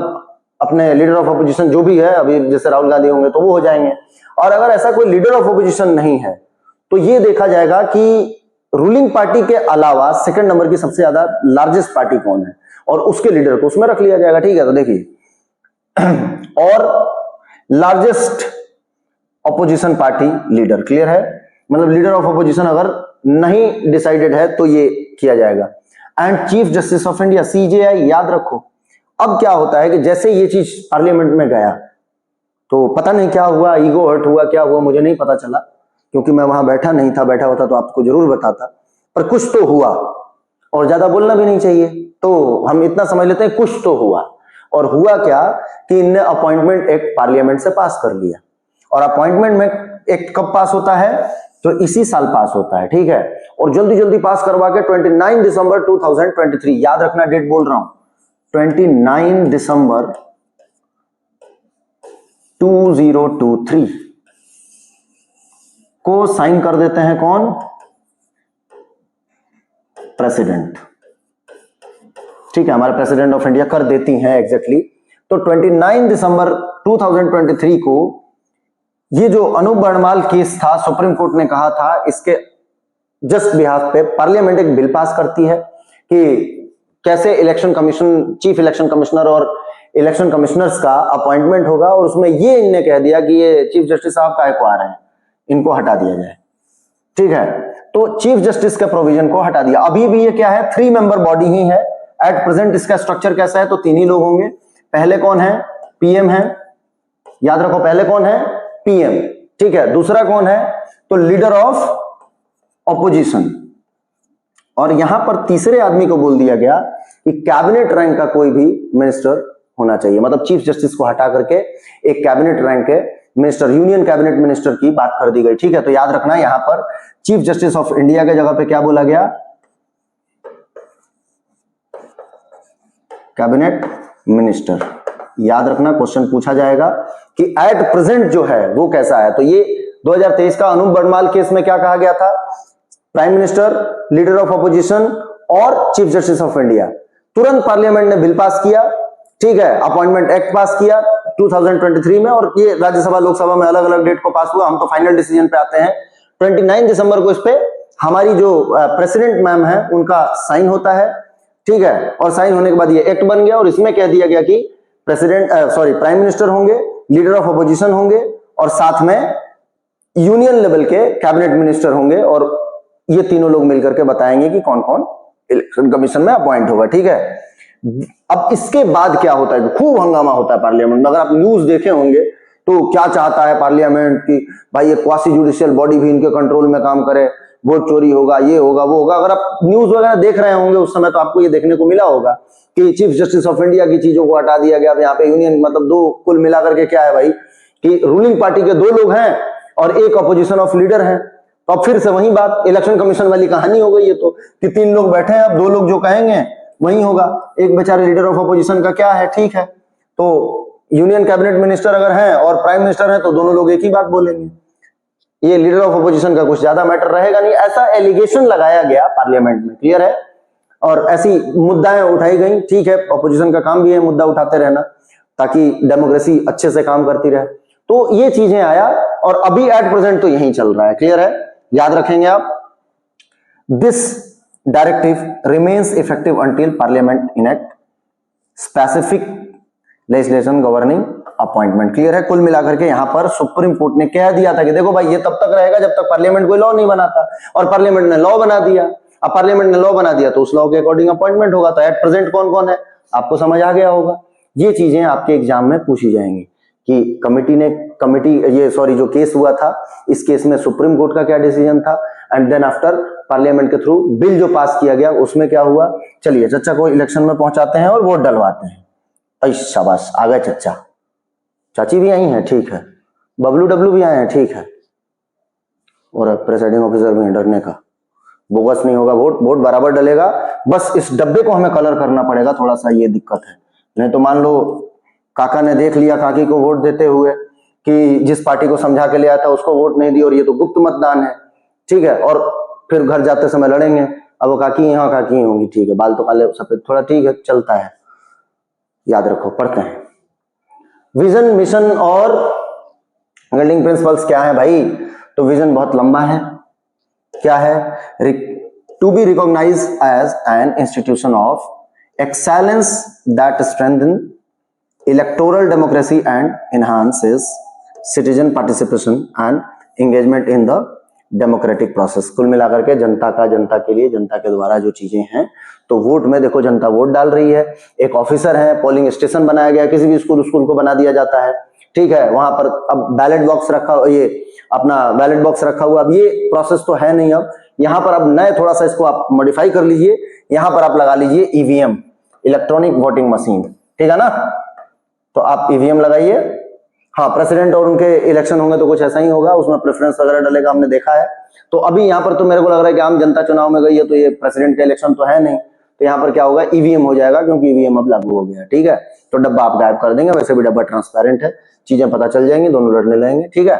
अपने लीडर ऑफ अपोजिशन जो भी है, अभी जैसे राहुल गांधी होंगे तो वो हो जाएंगे। और अगर ऐसा कोई लीडर ऑफ अपोजिशन नहीं है तो ये देखा जाएगा कि रूलिंग पार्टी के अलावा सेकंड नंबर की सबसे ज्यादा लार्जेस्ट पार्टी कौन है, और उसके लीडर को उसमें रख लिया जाएगा, ठीक है। तो देखिए, और largest opposition party leader, clear है, मतलब लीडर ऑफ अपोजिशन अगर नहीं डिसाइडेड है तो ये किया जाएगा। And chief justice of India, CJI, याद रखो। अब क्या होता है कि जैसे ये चीज पार्लियामेंट में गया तो पता नहीं क्या हुआ, ईगो हर्ट हुआ, क्या हुआ मुझे नहीं पता चला, क्योंकि मैं वहां बैठा नहीं था, बैठा होता तो आपको जरूर बताता, पर कुछ तो हुआ, और ज्यादा बोलना भी नहीं चाहिए, तो हम इतना समझ लेते हैं कुछ तो हुआ। और हुआ क्या कि इनने अपॉइंटमेंट एक्ट पार्लियामेंट से पास कर लिया, और अपॉइंटमेंट में एक्ट कब पास होता है, तो इसी साल पास होता है, ठीक है। और जल्दी जल्दी पास करवा के 29 दिसंबर 2023, याद रखना डेट बोल रहा हूं, 29 दिसंबर 2023 को साइन कर देते हैं कौन, प्रेसिडेंट, ठीक है, हमारे प्रेसिडेंट ऑफ इंडिया कर देती हैं एग्जैक्टली। तो 29 दिसंबर 2023 को ये जो अनूप वर्णमाल केस था, सुप्रीम कोर्ट ने कहा था, इसके जस्ट बिहाफ पे पार्लियामेंट एक बिल पास करती है कि कैसे election commission, chief election commissioner और इलेक्शन कमिश्नर्स का अपॉइंटमेंट होगा, और उसमें ये इनने कह दिया कि ये चीफ जस्टिस साहब काहे को आ रहे हैं, इनको हटा दिया जाए, ठीक है। तो चीफ जस्टिस के प्रोविजन को हटा दिया। अभी भी ये क्या है, 3-member बॉडी ही है एट प्रेजेंट। इसका स्ट्रक्चर कैसा है, तो 3 ही लोग होंगे। पहले कौन है, पीएम है, याद रखो, पहले कौन है, पीएम, ठीक है। दूसरा कौन है, तो लीडर ऑफ ऑपोजिशन, और यहां पर तीसरे आदमी को बोल दिया गया कि कैबिनेट रैंक का कोई भी मिनिस्टर होना चाहिए, मतलब चीफ जस्टिस को हटा करके एक कैबिनेट रैंक के मिनिस्टर, यूनियन कैबिनेट मिनिस्टर की बात कर दी गई, ठीक है। तो याद रखना यहां पर चीफ जस्टिस ऑफ इंडिया के जगह पे क्या बोला गया, कैबिनेट मिनिस्टर। याद रखना, क्वेश्चन पूछा जाएगा कि एट प्रेजेंट जो है वो कैसा है। तो ये 2023 का अनूप वर्णमाल केस में क्या कहा गया था, prime minister, leader of opposition और चीफ जस्टिस ऑफ इंडिया। तुरंत पार्लियामेंट ने बिल पास किया, ठीक है, अपॉइंटमेंट एक्ट पास किया 2023 में, और ये राज्यसभा लोकसभा में अलग अलग डेट को पास हुआ। हम तो फाइनल डिसीजन पे आते हैं 29 दिसंबर को। इस पे हमारी जो प्रेसिडेंट मैम है उनका साइन होता है, ठीक है, और साइन होने के बाद ये एक्ट बन गया, और इसमें कह दिया गया कि प्राइम मिनिस्टर होंगे, लीडर ऑफ अपोजिशन होंगे, और साथ में यूनियन लेवल के कैबिनेट मिनिस्टर होंगे, और ये तीनों लोग मिलकर के बताएंगे कि कौन कौन इलेक्शन कमीशन में अपॉइंट होगा, ठीक है। अब इसके बाद क्या होता है, खूब हंगामा होता है पार्लियामेंट में। अगर आप न्यूज देखे होंगे तो क्या चाहता है पार्लियामेंट कि भाई ये क्वासी जुडिशियल बॉडी भी इनके कंट्रोल में काम करे, वोट चोरी होगा, ये होगा, वो होगा। अगर आप न्यूज वगैरह देख रहे होंगे उस समय तो आपको ये देखने को मिला होगा कि चीफ जस्टिस ऑफ इंडिया की चीजों को हटा दिया गया। अब यहाँ पे यूनियन, मतलब दो कुल मिलाकर के क्या है भाई, कि रूलिंग पार्टी के 2 लोग हैं और एक अपोजिशन ऑफ लीडर है। तो अब फिर से वही बात, इलेक्शन कमीशन वाली कहानी हो गई है, तो कि 3 लोग बैठे हैं, अब 2 लोग जो कहेंगे वही होगा। एक बेचारे लीडर ऑफ अपोजिशन का क्या है, ठीक है, तो यूनियन कैबिनेट मिनिस्टर अगर हैं और प्राइम मिनिस्टर हैं तो दोनों लोग एक ही बात बोलेंगे, ये लीडर ऑफ अपोजिशन का कुछ ज्यादा मैटर रहेगा नहीं, ऐसा एलिगेशन लगाया गया पार्लियामेंट में, क्लियर है। और ऐसी मुद्दाएं उठाई गई। ठीक है, ऑपोजिशन का काम भी है मुद्दा उठाते रहना, ताकि डेमोक्रेसी अच्छे से काम करती रहे। तो ये चीजें आया, और अभी एट प्रेजेंट तो यही चल रहा है। क्लियर है, याद रखेंगे आप। This directive remains effective until parliament enact specific legislation governing appointment. Clear है, कुल मिलाकर के यहां पर सुप्रीम कोर्ट ने कह दिया था कि देखो भाई, ये तब तक रहेगा जब तक पार्लियामेंट कोई लॉ नहीं बनाता, और पार्लियामेंट ने लॉ बना दिया। अब पार्लियामेंट ने लॉ बना दिया तो उस लॉ के अकॉर्डिंग अपॉइंटमेंट होगा। तो एट प्रेजेंट कौन कौन है आपको समझ आ गया होगा। ये चीजें आपके एग्जाम में पूछी जाएंगी कि जो केस हुआ था, इस केस में सुप्रीम कोर्ट का क्या डिसीजन था, एंड देन आफ्टर पार्लियामेंट के थ्रू बिल जो पास किया गया उसमें क्या हुआ। चलिए चच्चा को इलेक्शन में पहुंचाते हैं और वोट डलवाते हैं। शाबाश, आ गए चच्चा। चाची भी आई हैं, ठीक है। बबलू डब्लू भी आए हैं, ठीक है। और प्रेसाइडिंग ऑफिसर भी है, डरने का बोगस नहीं होगा, वोट बराबर डलेगा। बस इस डब्बे को हमें कलर करना पड़ेगा, थोड़ा सा ये दिक्कत है। नहीं तो मान लो काका ने देख लिया काकी को वोट देते हुए कि जिस पार्टी को समझा के ले आया था उसको वोट नहीं दी, और ये तो गुप्त मतदान है, ठीक है। और फिर घर जाते समय लड़ेंगे, अब वो काकी यहाँ काकी होंगी, ठीक है, बाल तो काले सफेद थोड़ा, ठीक है, चलता है। याद रखो, पढ़ते हैं। विजन, मिशन और गाइडिंग प्रिंसिपल्स क्या है भाई। तो विजन बहुत लंबा है, क्या है, to be recognise as an institution of excellence that strengthen electoral democracy and enhances citizen participation and engagement in the democratic process. कुल मिलाकर के जनता के लिए, जनता के द्वारा जो चीजें हैं, तो वोट में देखो जनता वोट डाल रही है। एक ऑफिसर है, पोलिंग स्टेशन बनाया गया, किसी भी स्कूल को बना दिया जाता है, ठीक है। वहां पर अब बैलेट बॉक्स रखा, ये अपना बैलेट बॉक्स रखा हुआ। अब ये प्रोसेस तो है नहीं, अब यहाँ पर अब नए थोड़ा सा इसको आप मॉडिफाई कर लीजिए। यहाँ पर आप लगा लीजिए ईवीएम, इलेक्ट्रॉनिक वोटिंग मशीन, ठीक है ना। तो आप ईवीएम लगाइए। हाँ, प्रेसिडेंट और उनके इलेक्शन होंगे तो कुछ ऐसा ही होगा, उसमें प्रेफरेंस वगैरह डलेगा, हमने देखा है। तो अभी यहाँ पर तो मेरे को लग रहा है कि आम जनता चुनाव में गई है, तो ये प्रेसिडेंट का इलेक्शन तो है नहीं, तो यहाँ पर क्या होगा, ईवीएम हो जाएगा, क्योंकि ईवीएम अब लागू हो गया, ठीक है। तो डब्बा आप गायब कर देंगे, वैसे भी डब्बा ट्रांसपेरेंट है, चीजें पता चल जाएंगी, दोनों लड़ने लगेंगे, ठीक है।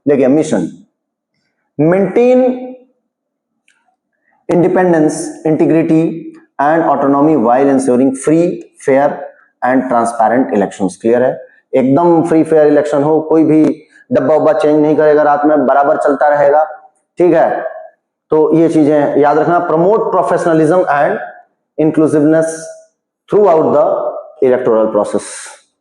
देखिए, mission, maintain independence, integrity and autonomy while ensuring free, fair and transparent elections. Clear है, एकदम फ्री फेयर इलेक्शन हो, कोई भी डब्बा उब्बा चेंज नहीं करेगा रात में, बराबर चलता रहेगा, ठीक है। तो ये चीजें याद रखना। Promote professionalism and inclusiveness through out the electoral process,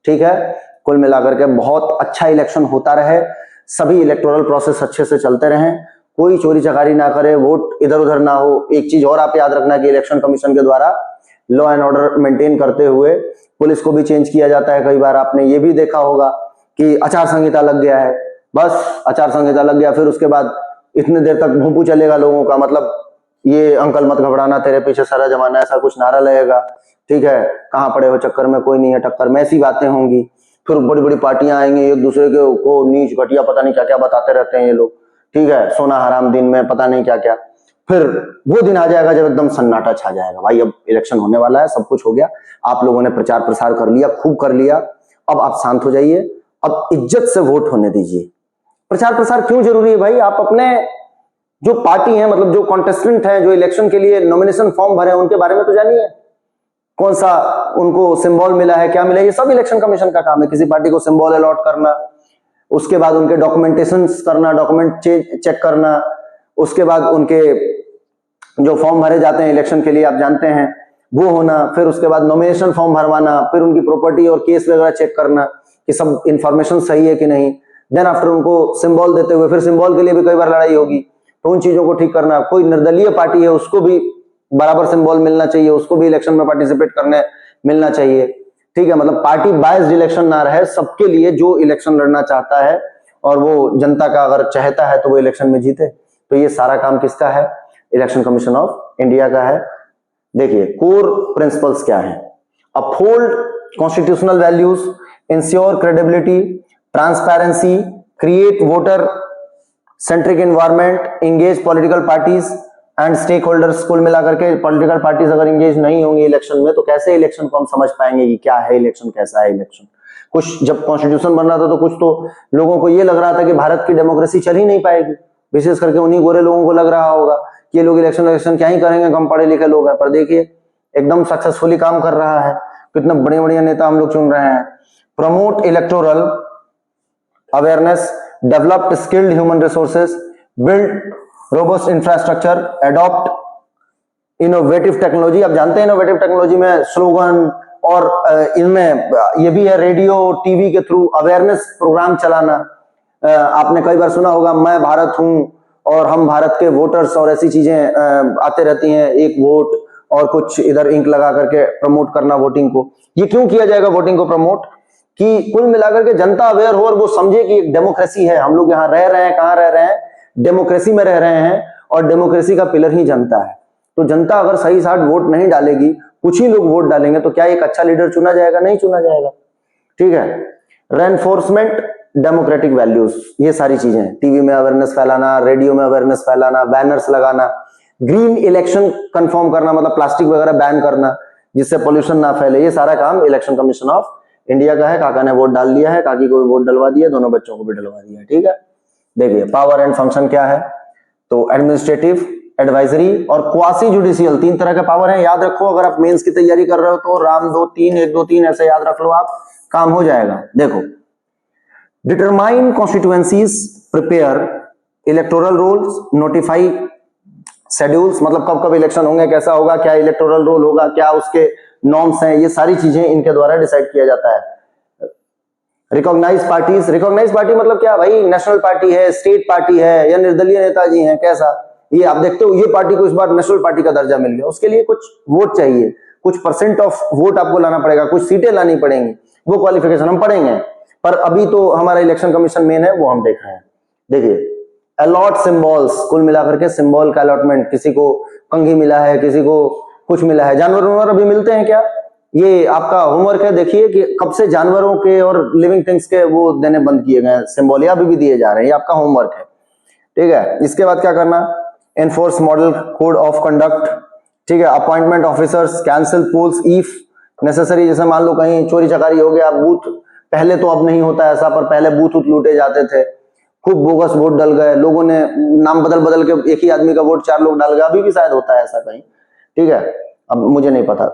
ठीक है। कुल मिलाकर के बहुत अच्छा इलेक्शन होता रहे, सभी इलेक्टोरल प्रोसेस अच्छे से चलते रहें, कोई चोरी चकारी ना करे, वोट इधर उधर ना हो। एक चीज और आप याद रखना कि इलेक्शन कमीशन के द्वारा लॉ एंड ऑर्डर मेंटेन करते हुए पुलिस को भी चेंज किया जाता है। कई बार आपने ये भी देखा होगा कि आचार संहिता लग गया है, बस आचार संहिता लग गया, फिर उसके बाद इतने देर तक भूपू चलेगा लोगों का, मतलब ये अंकल मत घबराना, तेरे पीछे सारा जमाना, ऐसा कुछ नारा लगेगा, ठीक है। कहाँ पड़े हो चक्कर में, कोई नहीं है टक्कर में, ऐसी बातें होंगी। फिर बड़ी बड़ी पार्टियां आएंगी, एक दूसरे को नीच घटिया पता नहीं क्या क्या बताते रहते हैं ये लोग, ठीक है। सोना हराम दिन में पता नहीं क्या क्या। फिर वो दिन आ जाएगा जब एकदम सन्नाटा छा जाएगा, भाई अब इलेक्शन होने वाला है, सब कुछ हो गया, आप लोगों ने प्रचार प्रसार कर लिया, खूब कर लिया, अब आप शांत हो जाइए, अब इज्जत से वोट होने दीजिए। प्रचार प्रसार क्यों जरूरी है भाई, आप अपने जो पार्टी है, मतलब जो कॉन्टेस्टेंट है, जो इलेक्शन के लिए नॉमिनेशन फॉर्म भरे हैं, उनके बारे में तो जानिए, कौन सा उनको सिंबल मिला है, क्या मिला है, ये सब इलेक्शन कमीशन का काम है। किसी पार्टी को सिंबल अलॉट करना, उसके बाद उनके डॉक्यूमेंटेशन करना, डॉक्यूमेंट चेक करना, उसके बाद उनके जो फॉर्म भरे जाते हैं इलेक्शन के लिए, आप जानते हैं, वो होना, फिर उसके बाद नॉमिनेशन फॉर्म भरवाना, फिर उनकी प्रॉपर्टी और केस वगैरह चेक करना कि सब इंफॉर्मेशन सही है कि नहीं। देन आफ्टर उनको सिंबल देते हुए, फिर सिंबल के लिए भी कई बार लड़ाई होगी, तो उन चीजों को ठीक करना। कोई निर्दलीय पार्टी है, उसको भी बराबर सिंबल मिलना चाहिए, उसको भी इलेक्शन में पार्टिसिपेट करने मिलना चाहिए, ठीक है। मतलब पार्टी बायस्ड इलेक्शन ना रहे, सबके लिए जो इलेक्शन लड़ना चाहता है और वो जनता का अगर चाहता है तो वो इलेक्शन में जीते। तो ये सारा काम किसका है, इलेक्शन कमीशन ऑफ इंडिया का है। देखिए, कोर प्रिंसिपल्स क्या है, uphold constitutional values, ensure credibility, transparency, create voter centric environment, engage political parties and stakeholders. कुल मिलाकर के पॉलिटिकल पार्टीज अगर एंगेज नहीं होंगी इलेक्शन में, तो कैसे इलेक्शन को हम समझ पाएंगे कि क्या है इलेक्शन, कैसा है इलेक्शन। कुछ जब कॉन्स्टिट्यूशन बन रहा था तो कुछ तो लोगों को ये लग रहा था कि भारत की डेमोक्रेसी चल ही नहीं पाएगी, विशेष करके उन्हीं गोरे लोगों को लग रहा होगा कि ये लोग इलेक्शन क्या ही करेंगे, कम पढ़े लिखे लोग हैं। पर देखिए एकदम सक्सेसफुली काम कर रहा है, कितने बड़े बड़े नेता हम लोग चुन रहे हैं। Promote electoral awareness, develop skilled human resources, build robust infrastructure, adopt innovative technology. आप जानते हैं इनोवेटिव टेक्नोलॉजी में स्लोगन और इनमें ये भी है रेडियो टीवी के थ्रू अवेयरनेस प्रोग्राम चलाना। आपने कई बार सुना होगा मैं भारत हूं और हम भारत के वोटर्स और ऐसी चीजें आते रहती हैं, एक वोट और कुछ इधर इंक लगा करके प्रमोट करना वोटिंग को। ये क्यों किया जाएगा वोटिंग को प्रमोट? कि कुल मिलाकर के जनता अवेयर हो और वो समझे कि एक डेमोक्रेसी है, हम लोग यहाँ रह रहे हैं, कहाँ रह रहे हैं, डेमोक्रेसी में रह रहे हैं और डेमोक्रेसी का पिलर ही जनता है। तो जनता अगर सही साथ वोट नहीं डालेगी, कुछ ही लोग वोट डालेंगे, तो क्या एक अच्छा लीडर चुना जाएगा? नहीं चुना जाएगा। ठीक है। रेनफोर्समेंट डेमोक्रेटिक वैल्यूज, ये सारी चीजें, टीवी में अवेयरनेस फैलाना, रेडियो में अवेयरनेस फैलाना, बैनर्स लगाना, ग्रीन इलेक्शन कंफर्म करना, मतलब प्लास्टिक वगैरह बैन करना जिससे पोल्यूशन ना फैले, ये सारा काम इलेक्शन कमीशन ऑफ इंडिया का है। काका ने वोट डाल दिया है, काकी को भी वोट डलवा दिया, दोनों बच्चों को भी डलवा दिया। ठीक है। देखिए पावर एंड फंक्शन क्या है, तो एडमिनिस्ट्रेटिव, एडवाइजरी और क्वासी जुडिशियल, तीन तरह के पावर हैं। याद रखो, अगर आप मेंस की तैयारी कर रहे हो तो राम 2 3 1 2 3 ऐसे याद रख लो, आप काम हो जाएगा। देखो, determine constituencies, prepare electoral rolls, notify schedules, मतलब कब कब इलेक्शन होंगे, कैसा होगा, क्या इलेक्टोरल रोल होगा, क्या उसके नॉर्म्स हैं, ये सारी चीजें इनके द्वारा डिसाइड किया जाता है। रिकॉग्नाइज पार्टीज, रिकॉग्नाइज पार्टी मतलब क्या भाई, नेशनल पार्टी है, स्टेट पार्टी है या निर्दलीय नेताजी हैं, कैसा, ये आप देखते हो, ये पार्टी को इस बार नेशनल पार्टी का दर्जा मिल गया, उसके लिए कुछ वोट चाहिए, कुछ परसेंट ऑफ वोट आपको लाना पड़ेगा, कुछ सीटें लानी पड़ेंगी, वो क्वालिफिकेशन हम पढ़ेंगे। पर अभी तो हमारा इलेक्शन कमीशन मेन है, वो हम देख रहे हैं। देखिए, अलॉट सिंबल्स, कुल मिलाकर के सिंबल का अलॉटमेंट, किसी को कंघी मिला है, किसी को कुछ मिला है। जानवर अभी मिलते हैं क्या? ये आपका होमवर्क है, देखिए कि कब से जानवरों के और लिविंग थिंग्स के वो देने बंद किए गए सिंबल, या अभी भी दिए जा रहे हैं, ये आपका होमवर्क है। ठीक है। इसके बाद क्या करना, enforce model code of conduct. ठीक है। Appointment officers, cancel polls if necessary, जैसे मान लो कहीं चोरी चकारी हो गया, बूथ, पहले तो अब नहीं होता ऐसा, पर पहले बूथ लूटे जाते थे, खूब बोगस वोट डल गए, लोगों ने नाम बदल बदल के एक ही आदमी का वोट 4 लोग डाल गए, अभी भी शायद होता है ऐसा कहीं। ठीक है, अब मुझे नहीं पता।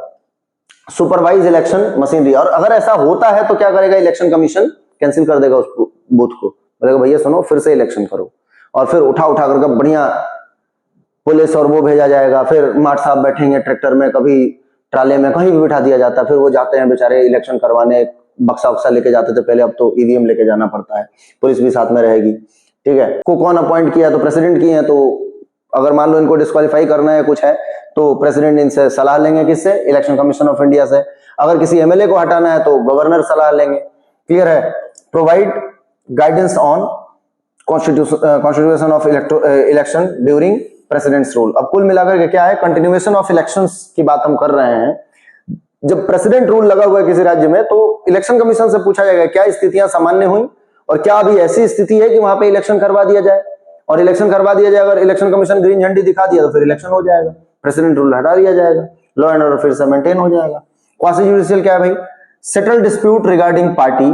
सुपरवाइज इलेक्शन मशीनरी, और अगर ऐसा होता है तो क्या करेगा इलेक्शन कमीशन, कैंसिल कर देगा उस बूथ को, बोलेगा भैया सुनो फिर से इलेक्शन करो, और फिर उठा उठा करके बढ़िया पुलिस और वो भेजा जाएगा, फिर माठ साहब बैठेंगे ट्रैक्टर में, कभी ट्राले में, कहीं भी बिठा दिया जाता है, फिर वो जाते हैं बेचारे इलेक्शन करवाने, बक्सा उक्सा लेके जाते थे पहले, अब तो ईवीएम लेके जाना पड़ता है, पुलिस भी साथ में रहेगी। ठीक है। को कौन अपॉइंट किया, तो प्रेसिडेंट किए हैं, तो अगर मान लो इनको डिस्क्वालीफाई करना है कुछ है, तो प्रेसिडेंट इनसे सलाह लेंगे, किससे, इलेक्शन कमीशन ऑफ इंडिया से। अगर किसी एमएलए को हटाना है तो गवर्नर सलाह लेंगे। क्लियर है। Provide guidance on constitution of election during presidents rule. अब कुल मिलाकर के क्या है, कंटिन्यूएशन ऑफ इलेक्शंस की बात हम कर रहे हैं। जब प्रेसिडेंट रूल लगा हुआ है किसी राज्य में, तो इलेक्शन कमीशन से पूछा जाएगा क्या स्थितियां सामान्य हुई और क्या अभी ऐसी स्थिति है कि वहां पे इलेक्शन करवा दिया जाए, और इलेक्शन करवा दिया जाए, अगर इलेक्शन कमीशन ग्रीन झंडी दिखा दिया तो फिर इलेक्शन हो जाएगा, प्रेसिडेंट रूल हटा दिया जाएगा, लॉ एंड ऑर्डर फिर से मेंटेन हो जाएगा। क्वासी जुडिशियल क्या है भाई, settle dispute regarding party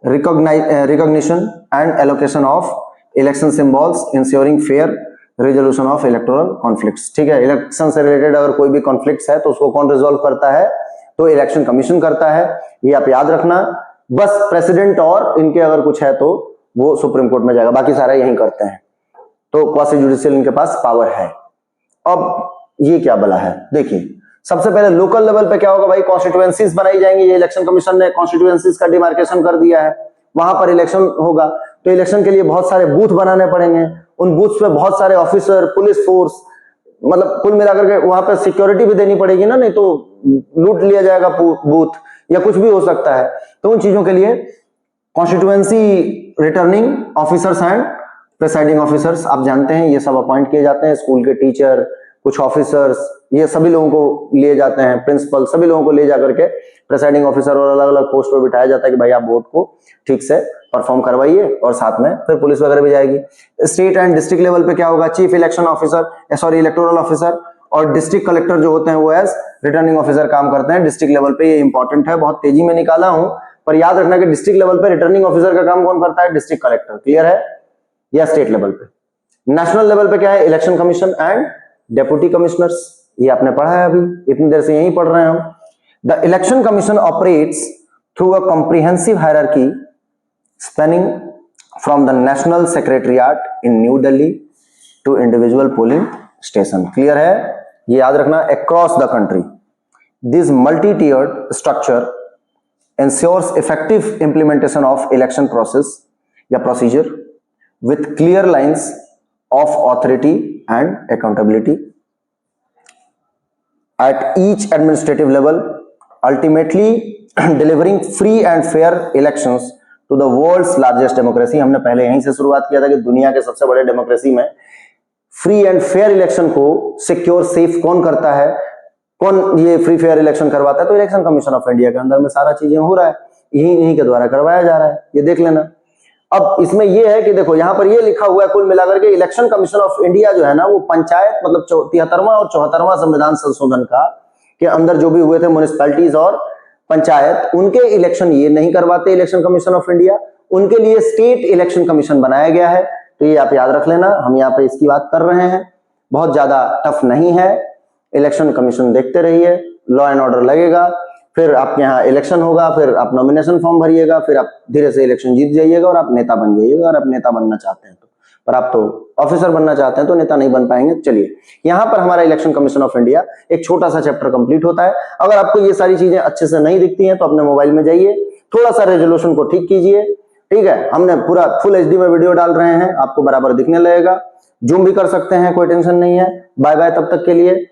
recognition and allocation of election symbols, ensuring fair resolution of electoral conflicts. ठीक है। इलेक्शन से रिलेटेड अगर कोई भी कॉन्फ्लिक्ट्स है तो उसको कौन रिजोल्व करता है, तो इलेक्शन कमीशन करता है, ये आप याद रखना। बस प्रेसिडेंट और इनके अगर कुछ है तो वो सुप्रीम कोर्ट में जाएगा, बाकी सारा यही करते हैं। तो क्वासी जुडिशियल इनके पास पावर है। अब ये क्या बला है, देखिए सबसे पहले लोकल लेवल पे क्या होगा भाई, कॉन्स्टिट्यूएंसीज बनाई जाएंगी, ये इलेक्शन कमीशन ने कॉन्स्टिट्यूएंसीज का डिमार्केशन कर दिया है, वहां पर इलेक्शन होगा, तो इलेक्शन के लिए बहुत सारे बूथ बनाने पड़ेंगे, उन बूथ पे बहुत सारे ऑफिसर, पुलिस फोर्स, मतलब कुल मिलाकर के वहां पे सिक्योरिटी भी देनी पड़ेगी ना, नहीं तो लूट लिया जाएगा बूथ या कुछ भी हो सकता है। तो उन चीजों के लिए constituency returning officers and presiding officers, आप जानते हैं ये सब अपॉइंट किए जाते हैं, स्कूल के टीचर, कुछ ऑफिसर्स, ये सभी लोगों को लिए जाते हैं, प्रिंसिपल, सभी लोगों को ले जाकर के प्रिसाइडिंग ऑफिसर और अलग अलग पोस्ट पर बिठाया जाता है कि भाई आप वोट को ठीक से परफॉर्म करवाइए, और साथ में फिर पुलिस वगैरह भी जाएगी। स्टेट एंड डिस्ट्रिक्ट लेवल पे क्या होगा, chief election officer, sorry electoral officer और डिस्ट्रिक्ट कलेक्टर जो होते हैं वो एज रिटर्निंग ऑफिसर काम करते हैं डिस्ट्रिक्ट लेवल पे। ये इंपॉर्टेंट है, बहुत तेजी में निकाला हूं, पर याद रखना कि डिस्ट्रिक्ट लेवल पे रिटर्निंग ऑफिसर का काम कौन करता है, डिस्ट्रिक्ट कलेक्टर। क्लियर है। या स्टेट लेवल पे। नेशनल लेवल पे क्या है, election commission and deputy commissioners, ये आपने पढ़ा है, अभी इतनी देर से यही पढ़ रहे हैं हम। The election commission operates through a comprehensive hierarchy spanning from the national secretariat in New Delhi to individual polling station. Clear है, ये याद रखना, across the country. This multi-tiered structure ensures effective implementation of election process या procedure with clear lines of authority and accountability at each administrative level, ultimately delivering free and fair elections to the world's largest democracy। हमने पहले यहीं से शुरुआत किया था कि दुनिया के सबसे बड़े डेमोक्रेसी में फ्री एंड फेयर इलेक्शन को सिक्योर सेफ कौन करता है, कौन ये फ्री फेयर इलेक्शन करवाता है? तो इलेक्शन कमीशन ऑफ इंडिया के अंदर में सारा चीजें हो रहा है, यही के द्वारा करवाया जा रहा है, ये देख लेना। अब इसमें ये है कि देखो यहाँ पर ये लिखा हुआ है कुल मिलाकर के इलेक्शन कमीशन ऑफ इंडिया जो है ना वो पंचायत मतलब 73वां और 74वां संविधान संशोधन का के अंदर जो भी हुए थे म्युनिसिपैलिटीज और पंचायत, उनके इलेक्शन ये नहीं करवाते इलेक्शन कमीशन ऑफ इंडिया, उनके लिए स्टेट इलेक्शन कमीशन बनाया गया है। तो ये आप याद रख लेना, हम यहाँ पे इसकी बात कर रहे हैं, बहुत ज्यादा टफ नहीं है। इलेक्शन कमीशन देखते रहिए, लॉ एंड ऑर्डर लगेगा, फिर आपके यहाँ इलेक्शन होगा, फिर आप नॉमिनेशन फॉर्म भरिएगा, फिर आप धीरे से इलेक्शन जीत जाइएगा और आप नेता बन जाइएगा। अगर आप नेता बनना चाहते हैं तो, पर आप तो ऑफिसर बनना चाहते हैं तो नेता नहीं बन पाएंगे। चलिए, यहाँ पर हमारा इलेक्शन कमीशन ऑफ इंडिया एक छोटा सा चैप्टर कंप्लीट होता है। अगर आपको ये सारी चीजें अच्छे से नहीं दिखती हैं तो अपने मोबाइल में जाइए, थोड़ा सा रेजोल्यूशन को ठीक कीजिए, ठीक है। हमने पूरा फुल एचडी में वीडियो डाल रहे हैं, आपको बराबर दिखने लगेगा। जूम भी कर सकते हैं, कोई टेंशन नहीं है। बाय बाय तब तक के लिए।